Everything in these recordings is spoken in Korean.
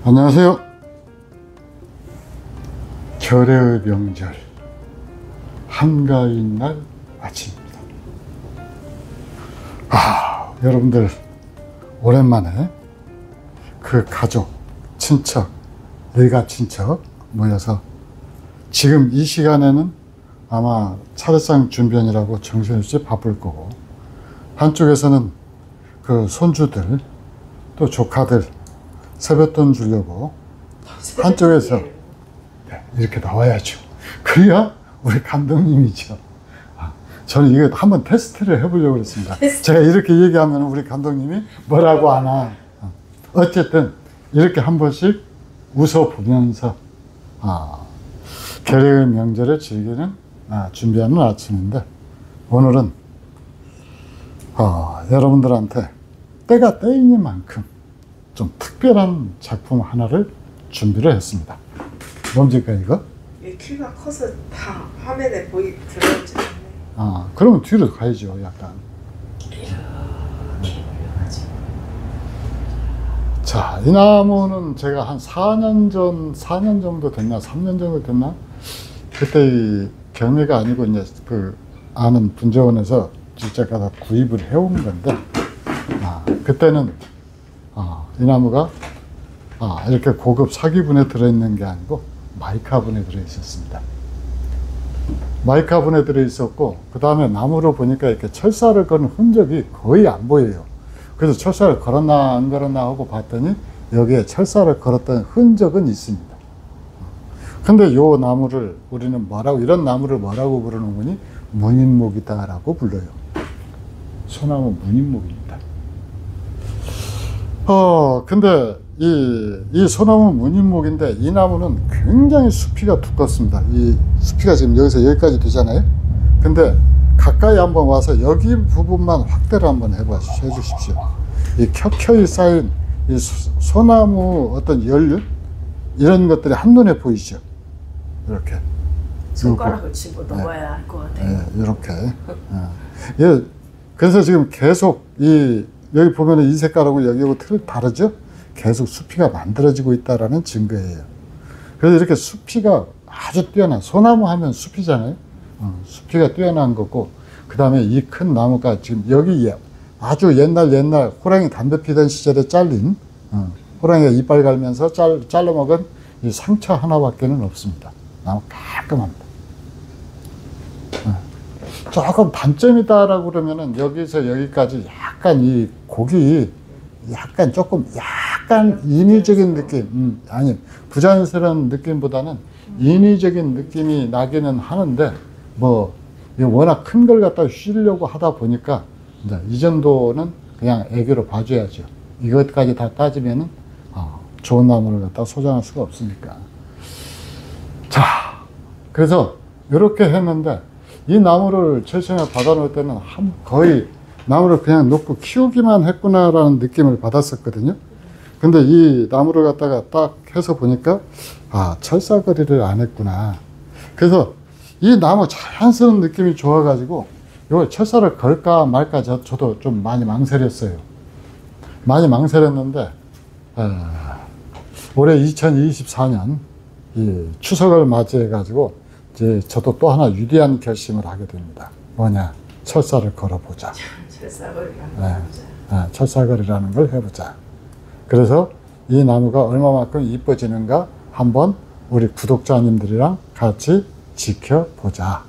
안녕하세요. 결의 명절 한가인 날 아침입니다. 여러분들 오랜만에 그 가족, 친척, 일가 친척 모여서 지금 이 시간에는 아마 차례상 준비하느라고 정신없이 바쁠 거고, 한쪽에서는 그 손주들 또 조카들 세뱃돈 주려고 한쪽에서 이렇게 나와야죠. 그래야 우리 감독님이죠. 저는 이거 한번 테스트를 해보려고 그랬습니다. 제가 이렇게 얘기하면 우리 감독님이 뭐라고 하나. 어쨌든 이렇게 한 번씩 웃어보면서 결의 명절을 즐기는 준비하는 아침인데, 오늘은 여러분들한테 때가 때이니만큼 좀 특별한 작품 하나를 준비를 했습니다. 뭡니까 이거? 키가 커서 다 화면에 들어오지 않네. 그러면 뒤로 가야죠. 약간. 자, 이 나무는 제가 한 4년 정도 됐나? 3년 정도 됐나? 그때 이 경매가 아니고 이제 그 아는 분재원에서 직접 가서 구입을 해온 건데, 그때는 이 나무가 이렇게 고급 사기분에 들어있는 게 아니고 마이카분에 들어있었습니다. 마이카분에 들어있었고, 그 다음에 나무로 보니까 이렇게 철사를 거는 흔적이 거의 안 보여요. 그래서 철사를 걸었나 안 걸었나 하고 봤더니 여기에 철사를 걸었던 흔적은 있습니다. 근데 요 나무를 우리는 이런 나무를 뭐라고 부르는 거니? 문인목이다라고 불러요. 소나무 문인목입니다. 근데 이 소나무 문인목인데, 이 나무는 굉장히 수피가 두껍습니다. 이 수피가 지금 여기서 여기까지 되잖아요. 근데 가까이 한번 와서 여기 부분만 확대를 한번 해주십시오. 이 켜켜이 쌓인 이 소나무 어떤 연륜, 이런 것들이 한눈에 보이죠. 이렇게 손가락을 집어 넣어야 할 것 같아요. 이렇게. 그래서 지금 계속 여기 보면은 이 색깔하고 여기하고 틀 다르죠? 계속 수피가 만들어지고 있다라는 증거예요. 그래서 이렇게 수피가 아주 뛰어난, 소나무 하면 수피잖아요. 수피가 뛰어난 거고, 그 다음에 이 큰 나무가 지금 여기 아주 옛날 호랑이 담배 피던 시절에 잘린, 호랑이가 이빨 갈면서 잘라 먹은 이 상처 하나밖에는 없습니다. 나무 깔끔합니다. 조금 단점이다라고 그러면은 여기서 여기까지 약간 이 곡이 약간 인위적인 느낌, 아니 부자연스러운 느낌보다는 인위적인 느낌이 나기는 하는데, 워낙 큰 걸 갖다 쉬려고 하다 보니까 이제 이 정도는 그냥 애교로 봐줘야죠. 이것까지 다 따지면은 좋은 나무를 갖다 소장할 수가 없으니까. 자, 그래서 이렇게 했는데, 이 나무를 철천에 받아 놓을 때는 거의 나무를 그냥 놓고 키우기만 했구나라는 느낌을 받았었거든요. 근데 이 나무를 갖다가 딱 해서 보니까 철사거리를 안 했구나. 그래서 이 나무 자연스러운 느낌이 좋아가지고 이걸 철사를 걸까 말까 저도 좀 많이 망설였어요. 많이 망설였는데, 올해 2024년 이 추석을 맞이해가지고 이제 저도 또 하나 위대한 결심을 하게 됩니다. 뭐냐? 철사를 걸어보자. 철사거리라는 걸 해보자. 그래서 이 나무가 얼마만큼 이뻐지는가 한번 우리 구독자님들이랑 같이 지켜보자.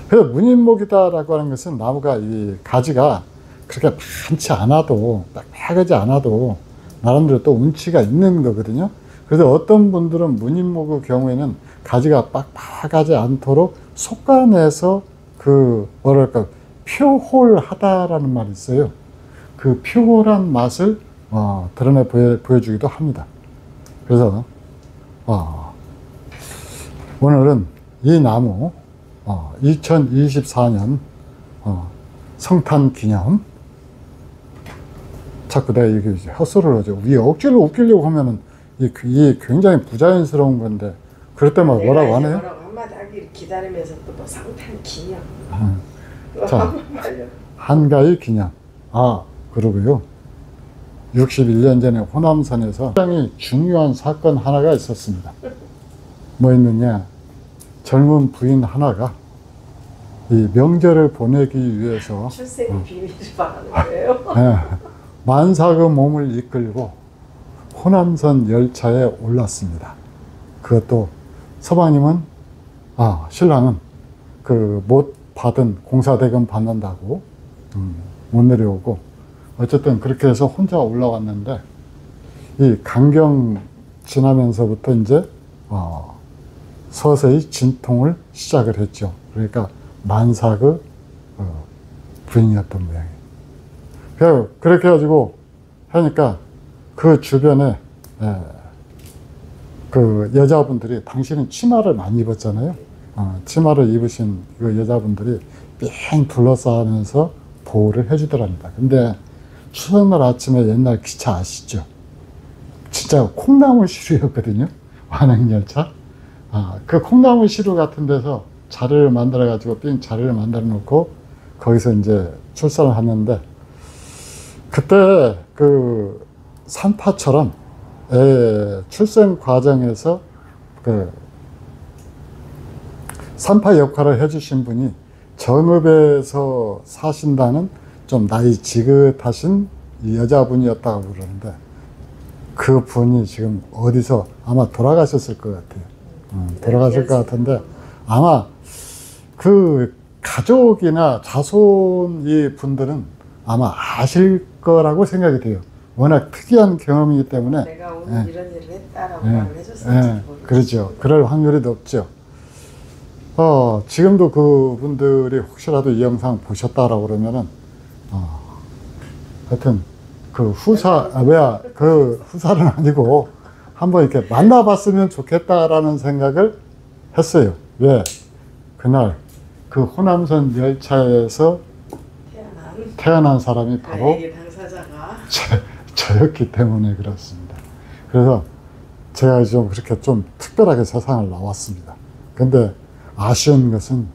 그래서 문인목이다라고 하는 것은 나무가 이 가지가 그렇게 많지 않아도, 빽빽하지 않아도 나름대로 또 운치가 있는 거거든요. 그래서 어떤 분들은 문인목의 경우에는 가지가 빡빡하지 않도록 솎아내서 표홀하다라는 말이 있어요. 그 표홀한 맛을 드러내 보여주기도 합니다. 그래서 오늘은 이 나무 2024년 성탄 기념, 자꾸 내가 이게 헛소리를 하죠. 위 억지로 웃기려고 하면은 이게 굉장히 부자연스러운 건데, 그럴 때마다 뭐라고 하네요? 한마디 하기를 기다리면서 또 성탄 기념. 자, 한가위 기념. 그러고요. 61년 전에 호남선에서 굉장히 중요한 사건 하나가 있었습니다. 뭐 있느냐, 젊은 부인 하나가 이 명절을 보내기 위해서 출생 비밀을 말하는 거예요? 예, 만삭의 몸을 이끌고 호남선 열차에 올랐습니다. 그것도 서방님은, 신랑은 그 못 받은 공사대금 받는다고 못 내려오고, 어쨌든 그렇게 해서 혼자 올라왔는데, 이 강경 지나면서부터 이제 서서히 진통을 시작을 했죠. 그러니까 만삭의 부인이었던 모양이에요. 그렇게 해가지고 하니까 그 주변에 그 여자분들이, 당신은 치마를 많이 입었잖아요. 치마를 입으신 그 여자분들이 삥 둘러싸면서 보호를 해주더랍니다. 근데 추석날 아침에 옛날 기차 아시죠? 진짜 콩나물 시루였거든요. 완행열차. 그 콩나물 시루 같은 데서 자리를 만들어 가지고 삥 자리를 만들어 놓고 거기서 이제 출산을 하는데, 그때 그 산파처럼 출생 과정에서 그 산파 역할을 해주신 분이 정읍에서 사신다는 좀 나이 지긋하신 여자분이었다고 그러는데, 그 분이 지금 어디서 아마 돌아가셨을 것 같아요. 돌아가실 것 같은데, 아마 그 가족이나 자손이 분들은 아마 아실 거라고 생각이 돼요. 워낙 특이한 경험이기 때문에. 내가 오늘 이런 일을 했다라고 말을 해줬을지 모르겠어요. 그렇죠. 그럴 확률이 높죠. 지금도 그분들이 혹시라도 이 영상 보셨다라고 그러면은, 하여튼, 그 후사는 아니고, 한번 이렇게 만나봤으면 좋겠다라는 생각을 했어요. 왜? 그날, 그 호남선 열차에서 태어난 사람이 바로 애기 당사자가 저였기 때문에 그렇습니다. 그래서 제가 좀 그렇게 좀 특별하게 세상을 나왔습니다. 근데 아쉬운 것은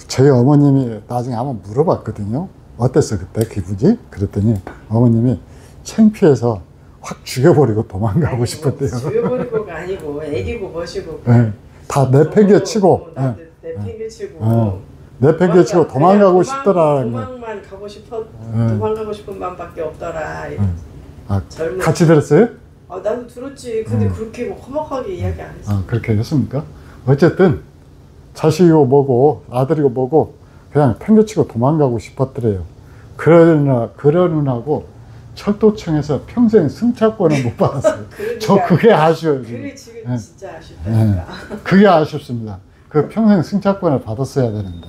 저희 어머님이 나중에 한번 물어봤거든요. 어땠어 그때 기분이? 그랬더니 어머님이 창피해서 확 죽여버리고 도망가고 싶었대요. 죽여버리고가 아니고 애기고 뭐시고 다 내팽개치고 내팽개치고 도망가고 싶더라. 도망만 가고 싶어 도망가고 싶은 마음밖에 없더라. 같이 들었어요? 나도 들었지. 근데 그렇게 뭐 험악하게 이야기 안 했어. 그렇게 했습니까? 어쨌든 자식이고 뭐고 아들이고 뭐고 그냥 팽개치고 도망가고 싶었더래요. 그러느라고 철도청에서 평생 승차권을 못 받았어요. 저 그게 아쉬워요. 그게 지금 진짜 아쉽다니까. 그게 아쉽습니다. 그 평생 승차권을 받았어야 되는데.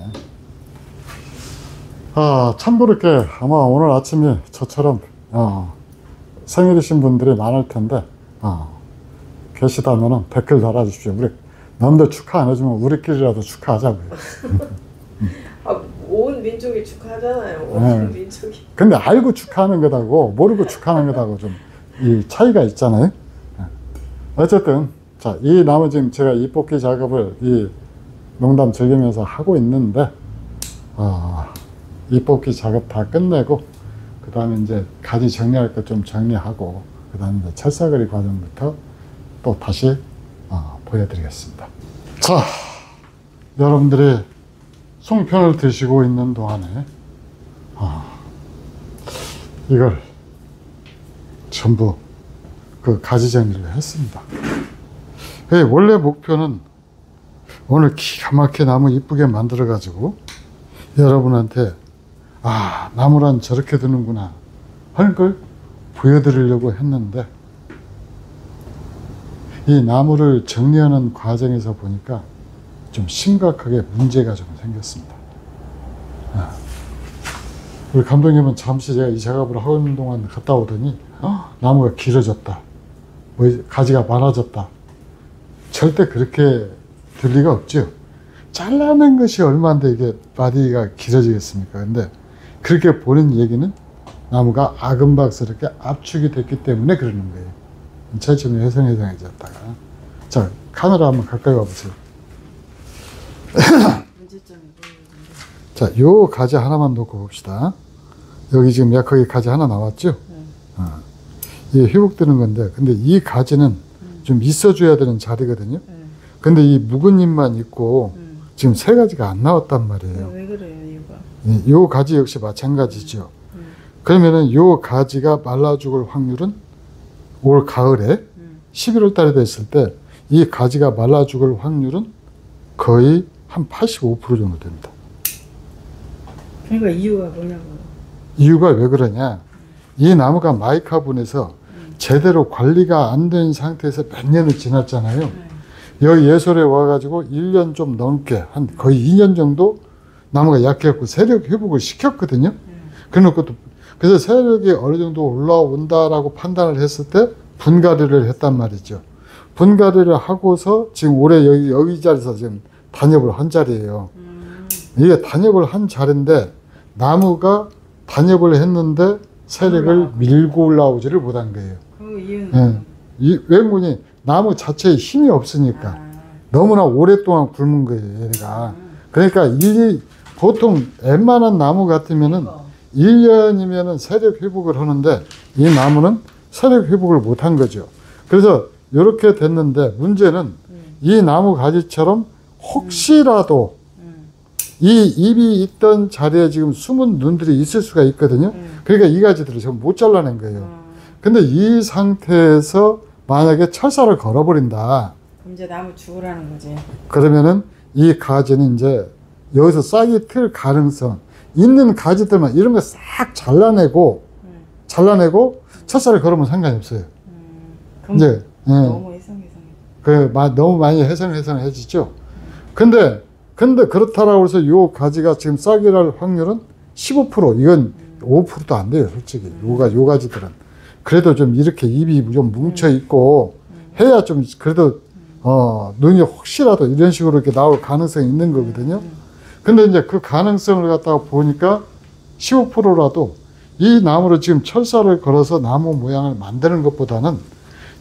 참고로 이렇게 아마 오늘 아침에 저처럼 생일이신 분들이 많을 텐데 계시다면 댓글 달아주십시오. 우리 남들 축하 안 해주면 우리끼리라도 축하하자고요. 온 민족이 축하하잖아요. 온 민족이. 근데 알고 축하하는 것하고 모르고 축하하는 것하고 좀 이 차이가 있잖아요. 어쨌든 자, 이 나무 지금 제가 이 뽑기 작업을 이 농담 즐기면서 하고 있는데 이 뽑기 작업 다 끝내고 그 다음에 이제 가지 정리할 것 좀 정리하고 그 다음에 이제 철사거리 과정부터 또 다시 보여드리겠습니다. 자, 여러분들이 송편을 드시고 있는 동안에 이걸 전부 그 가지 정리를 했습니다. 원래 목표는 오늘 기가 막히게 나무 이쁘게 만들어 가지고 여러분한테 나무란 저렇게 드는구나 하는 걸 보여드리려고 했는데, 이 나무를 정리하는 과정에서 보니까 좀 심각하게 문제가 좀 생겼습니다. 우리 감독님은 잠시 제가 이 작업을 하고 있는 동안 갔다 오더니 나무가 길어졌다, 가지가 많아졌다. 절대 그렇게 될 리가 없죠. 잘라낸 것이 얼마인데 이게 바디가 길어지겠습니까? 근데 그렇게 보는 얘기는 나무가 아금박스럽게 압축이 됐기 때문에 그러는 거예요. 체중이 회생해졌다가. 자, 카메라 한번 가까이 와보세요. 자, 요 가지 하나만 놓고 봅시다. 여기 지금 약하게 가지 하나 나왔죠? 이 회복되는 건데, 근데 이 가지는 좀 있어줘야 되는 자리거든요. 근데 이 묵은 잎만 있고 지금 세 가지가 안 나왔단 말이에요. 왜 그래요, 이유가? 요 가지 역시 마찬가지죠. 그러면은 요 가지가 말라 죽을 확률은 올 가을에 11월 달에 됐을 때 이 가지가 말라 죽을 확률은 거의 한 85% 정도 됩니다. 그러니까 이유가 뭐냐고요? 이유가 왜 그러냐? 이 나무가 마이카분에서 제대로 관리가 안 된 상태에서 몇 년을 지났잖아요. 여기 예솔에 와가지고 1년 좀 넘게 한 거의 2년 정도 나무가 약해갖고 세력 회복을 시켰거든요. 그래서 세력이 어느 정도 올라온다라고 판단을 했을 때 분갈이를 했단 말이죠. 분갈이를 하고서 지금 올해 여기 자리에서 지금 단엽을 한 자리예요. 이게 단엽을 한 자리인데 나무가 단엽을 했는데 세력을 밀고 올라오지를 못한 거예요. 그 이유는? 왜 그러니 나무 자체에 힘이 없으니까 너무나 오랫동안 굶은 거예요, 얘가. 그러니까 보통 웬만한 나무 같으면은 1년이면은 세력 회복을 하는데 이 나무는 세력 회복을 못한 거죠. 그래서 이렇게 됐는데 문제는 이 나무 가지처럼 혹시라도 이 잎이 있던 자리에 지금 숨은 눈들이 있을 수가 있거든요. 그러니까 이 가지들을 지금 못 잘라낸 거예요. 근데 이 상태에서 만약에 철사를 걸어버린다. 그럼 이제 나무 죽으라는 거지. 그러면은 이 가지는 이제 여기서 싹이 틀 가능성 있는 가지들만 이런 거 싹 잘라내고 철사를 걸으면 상관이 없어요. 그럼 이제 너무 해성해성해. 너무 많이 해성해성해지죠. 근데 그렇다라고 해서 요 가지가 지금 싹이 날 확률은 15%, 이건 5%도 안 돼요, 솔직히. 요 가지들은. 그래도 좀 이렇게 잎이 좀 뭉쳐 있고 해야 좀 그래도 눈이 혹시라도 이런 식으로 이렇게 나올 가능성이 있는 거거든요. 근데 이제 그 가능성을 갖다가 보니까 15%라도 이 나무를 지금 철사를 걸어서 나무 모양을 만드는 것보다는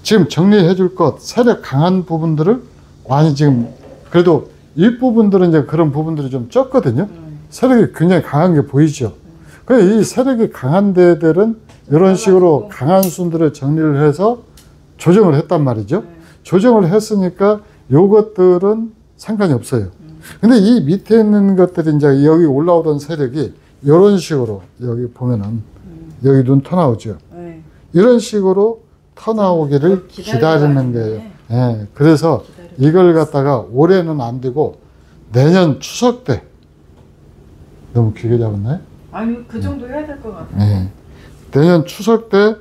지금 정리해 줄 것, 세력 강한 부분들을 많이 지금 그래도 윗부분들은 이제 그런 부분들이 좀 적거든요. 세력이 굉장히 강한 게 보이죠. 그래서 이 세력이 강한 데들은 이런 식으로 강한 순들을 정리를 해서 조정을 했단 말이죠. 조정을 했으니까 요것들은 상관이 없어요. 근데 이 밑에 있는 것들이 이제 여기 올라오던 세력이 이런 식으로 여기 보면은 여기 눈 터 나오죠. 이런 식으로 터 나오기를 기다리는 거예요. 예, 그래서 이걸 갖다가 올해는 안 되고 내년 추석 때 너무 길게 잡았나요? 아니 그 정도 해야 될 것 같아요. 예, 내년 추석 때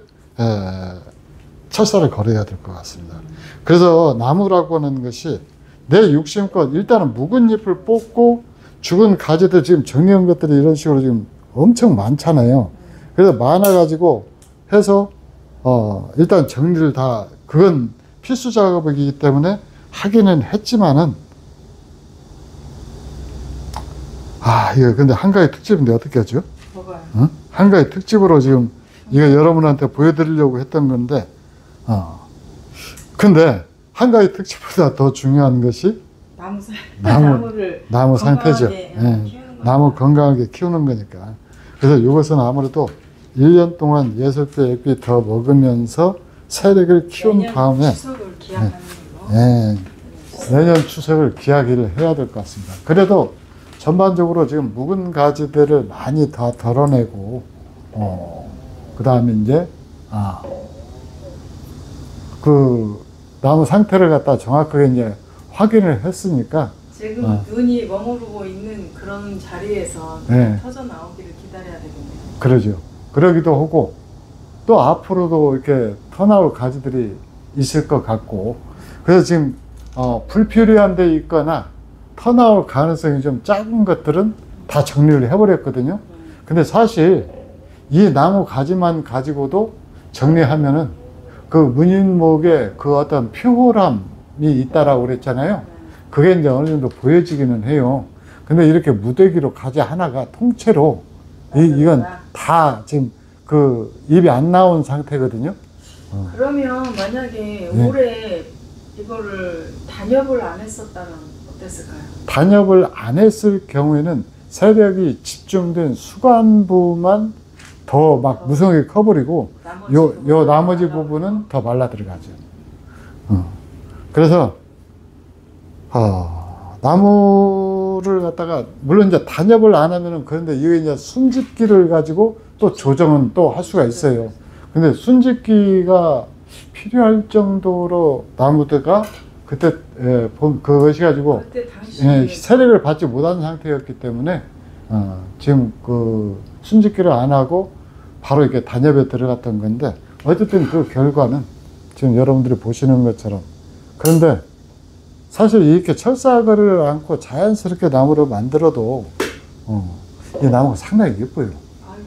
철사를 걸어야 될 것 같습니다. 그래서 나무라고 하는 것이 내 욕심껏 일단은 묵은 잎을 뽑고 죽은 가지들 지금 정리한 것들이 이런 식으로 지금 엄청 많잖아요. 그래서 많아가지고 해서 일단 정리를 다 그건 필수 작업이기 때문에 하기는 했지만은 이거 근데 한가위 특집인데 어떻게 하죠? 뭐가요? 한가위 특집으로 지금 이거 여러분한테 보여드리려고 했던 건데 근데 한가위 특집보다 더 중요한 것이 나무 상태죠. 나무 건강하게 키우는 거니까. 그래서 이것은 아무래도 1년 동안 예술배 액비 더 먹으면서 세력을 키운 다음에 추석을 기약하는 거. 내년 추석을 기약을 해야 될 것 같습니다. 그래도 전반적으로 지금 묵은 가지들을 많이 다 덜어내고 그 다음에 이제 그 나무 상태를 갖다 정확하게 이제 확인을 했으니까 지금 눈이 머무르고 있는 그런 자리에서 터져 나오기를 기다려야 되겠네요. 그러죠. 그러기도 하고 또 앞으로도 이렇게 터 나올 가지들이 있을 것 같고 그래서 지금 불필요한 데 있거나 터 나올 가능성이 좀 작은 것들은 다 정리를 해버렸거든요. 근데 사실 이 나무 가지만 가지고도 정리하면은 그 문인목에 그 어떤 표호람이 있다라고 그랬잖아요. 그게 이제 어느 정도 보여지기는 해요. 근데 이렇게 무더기로 가지 하나가 통째로 이건 다 지금 그 잎이 안 나온 상태거든요. 그러면 만약에 올해 이거를 단엽을 안 했었다면 어땠을까요? 단엽을 안 했을 경우에는 세력이 집중된 수관부만 더 막 무성하게 커버리고 요 나머지 말라버리고. 부분은 더 말라 들어가죠. 그래서 나무를 갖다가 물론 이제 단엽을 안 하면은 그런데 이게 이제 순집기를 가지고 또 조정은 또 할 수가 있어요. 근데 순집기가 필요할 정도로 나무가 그때 그것이 가지고 그때 당시 세력을 받지 못한 상태였기 때문에 지금 그 순집기를 안 하고 바로 이렇게 단엽에 들어갔던 건데 어쨌든 그 결과는 지금 여러분들이 보시는 것처럼 그런데 사실 이렇게 철사거리를 않고 자연스럽게 나무를 만들어도 이 나무가 상당히 예뻐요.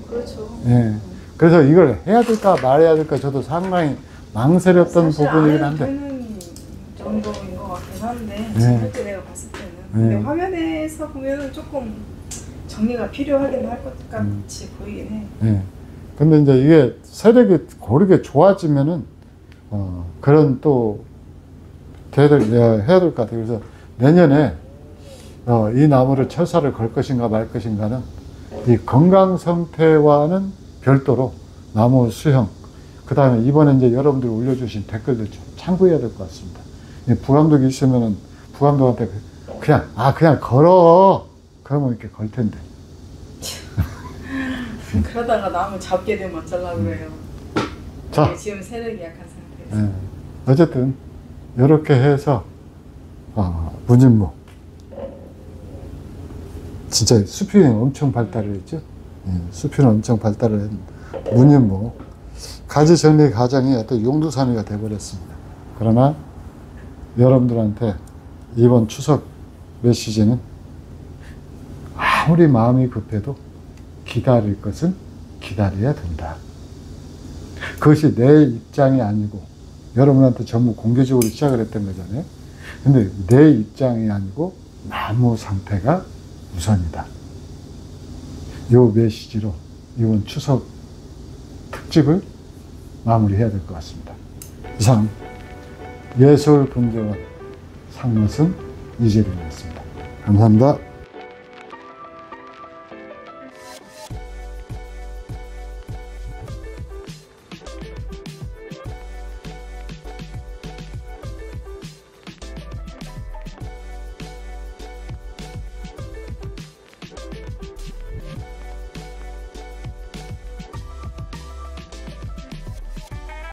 그렇죠. 예. 그래서 이걸 해야 될까 말해야 될까 저도 상당히 망설였던 사실 부분이긴 안 한데 되는 정도인 것 같긴 한데 네. 그때 내가 봤을 때는 근데 화면에서 보면은 조금 정리가 필요하긴 할 것 같이 보이긴 해. 예. 근데 이제 이게 세력이 고르게 좋아지면은 그런 또 해야 될 것 같아요. 그래서 내년에 이 나무를 철사를 걸 것인가 말 것인가는 이 건강 상태와는 별도로 나무 수형, 그 다음에 이번에 이제 여러분들이 올려주신 댓글들 좀 참고해야 될 것 같습니다. 부감독이 있으면은 부감독한테 그냥 걸어. 그러면 이렇게 걸 텐데. 그러다가 나무 잡게 되면 어쩌려고 그래요. 자, 지금 세력이 약한 상태에서. 어쨌든 이렇게 해서 문인모 진짜 수필이 엄청 발달을 했죠. 수필은 엄청 발달을 했는데 문인모 가지 정리 과정이 어떤 용두사미가 되어버렸습니다. 그러나 여러분들한테 이번 추석 메시지는 아무리 마음이 급해도 기다릴 것은 기다려야 된다. 그것이 내 입장이 아니고 여러분한테 전부 공개적으로 시작을 했던 거잖아요. 근데 내 입장이 아니고 나무 상태가 우선이다. 요 메시지로 이번 추석 특집을 마무리해야 될 것 같습니다. 이상 예술금제원 상무승 이재림이었습니다. 감사합니다.